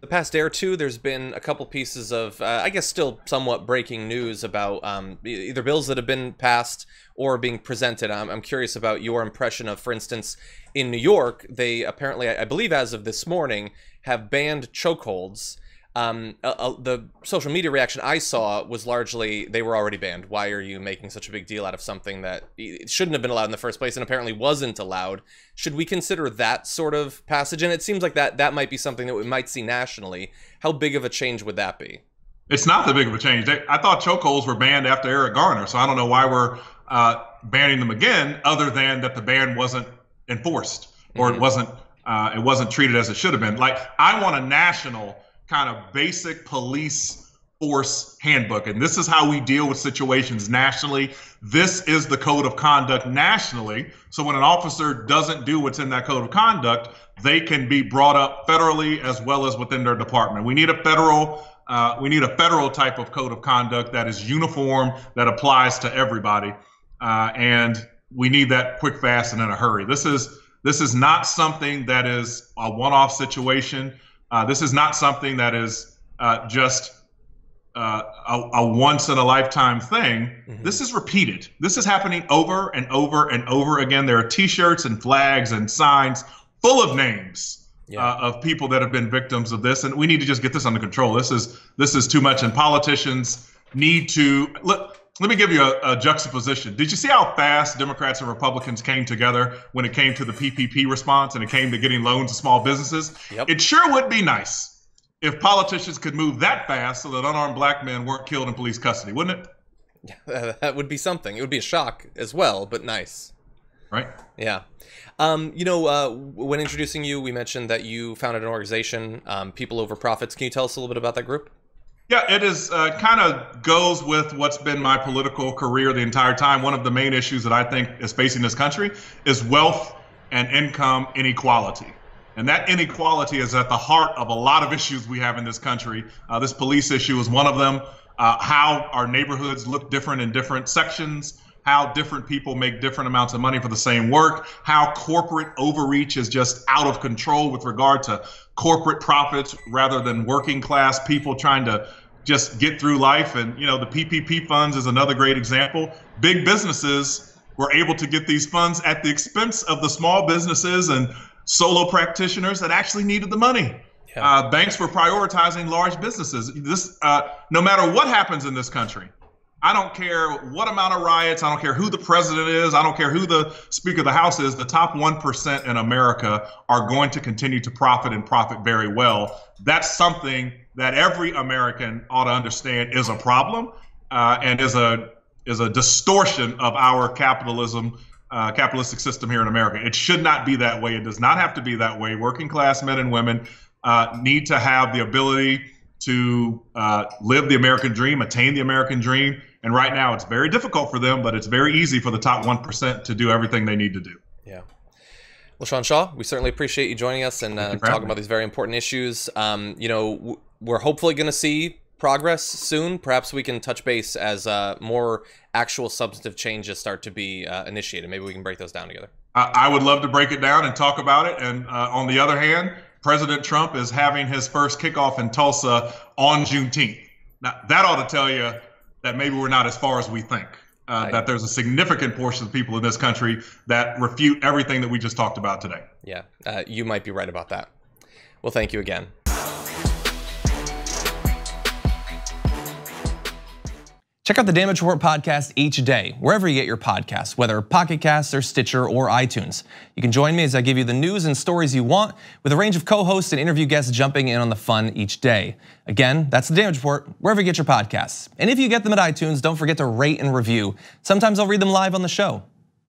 The past day or two, there's been a couple pieces of, I guess, still somewhat breaking news about either bills that have been passed or being presented. I'm curious about your impression of, for instance, in New York, they apparently, I believe as of this morning, have banned chokeholds. The social media reaction I saw was largely, they were already banned. Why are you making such a big deal out of something that it shouldn't have been allowed in the first place and apparently wasn't allowed? Should we consider that sort of passage? And it seems like that might be something that we might see nationally. How big of a change would that be? It's not that big of a change. I thought chokeholds were banned after Eric Garner, so I don't know why we're banning them again, other than that the ban wasn't enforced or it wasn't treated as it should have been. Like, I want a national kind of basic police force handbook, and this is how we deal with situations nationally. This is the code of conduct nationally, so when an officer doesn't do what's in that code of conduct, they can be brought up federally as well as within their department. We need a federal type of code of conduct that is uniform, that applies to everybody, and we need that quick, fast, and in a hurry. This is not something that is a one-off situation. This is not something that is just a once-in-a-lifetime thing. This is repeated. This is happening over and over and over again. There are T-shirts and flags and signs full of names of people that have been victims of this, and we need to just get this under control. This is too much, and politicians need to look. Let me give you a juxtaposition. Did you see how fast Democrats and Republicans came together when it came to the PPP response and it came to getting loans to small businesses? Yep. It sure would be nice if politicians could move that fast so that unarmed black men weren't killed in police custody, wouldn't it? Yeah, that would be something. It would be a shock as well, but nice. Right? Yeah. When introducing you, we mentioned that you founded an organization, People Over Profits. Can you tell us a little bit about that group? Yeah, it is kind of goes with what's been my political career the entire time. One of the main issues that I think is facing this country is wealth and income inequality. And that inequality is at the heart of a lot of issues we have in this country. This police issue is one of them. How our neighborhoods look different in different sections, how different people make different amounts of money for the same work, how corporate overreach is just out of control with regard to corporate profits rather than working class people trying to just get through life. And, you know, the PPP funds is another great example. Big businesses were able to get these funds at the expense of the small businesses and solo practitioners that actually needed the money. Yeah. Banks were prioritizing large businesses. No matter what happens in this country, I don't care what amount of riots, I don't care who the president is, I don't care who the Speaker of the House is, the top 1% in America are going to continue to profit and profit very well. That's something that every American ought to understand is a problem and is a distortion of our capitalistic system here in America. It should not be that way. It does not have to be that way. Working class men and women need to have the ability to live the American dream, attain the American dream. And right now it's very difficult for them, but it's very easy for the top 1% to do everything they need to do. Yeah. Well, Sean Shaw, we certainly appreciate you joining us and talking about these very important issues. You know, we're hopefully going to see progress soon. Perhaps we can touch base as more actual substantive changes start to be initiated. Maybe we can break those down together. I would love to break it down and talk about it. And on the other hand, President Trump is having his first kickoff in Tulsa on Juneteenth. Now, that ought to tell you that maybe we're not as far as we think, that there's a significant portion of people in this country that refute everything that we just talked about today. Yeah, you might be right about that. Well, thank you again. Check out the Damage Report podcast each day, wherever you get your podcasts, whether Pocket Casts or Stitcher or iTunes. You can join me as I give you the news and stories you want, with a range of co-hosts and interview guests jumping in on the fun each day. Again, that's the Damage Report, wherever you get your podcasts. And if you get them at iTunes, don't forget to rate and review. Sometimes I'll read them live on the show.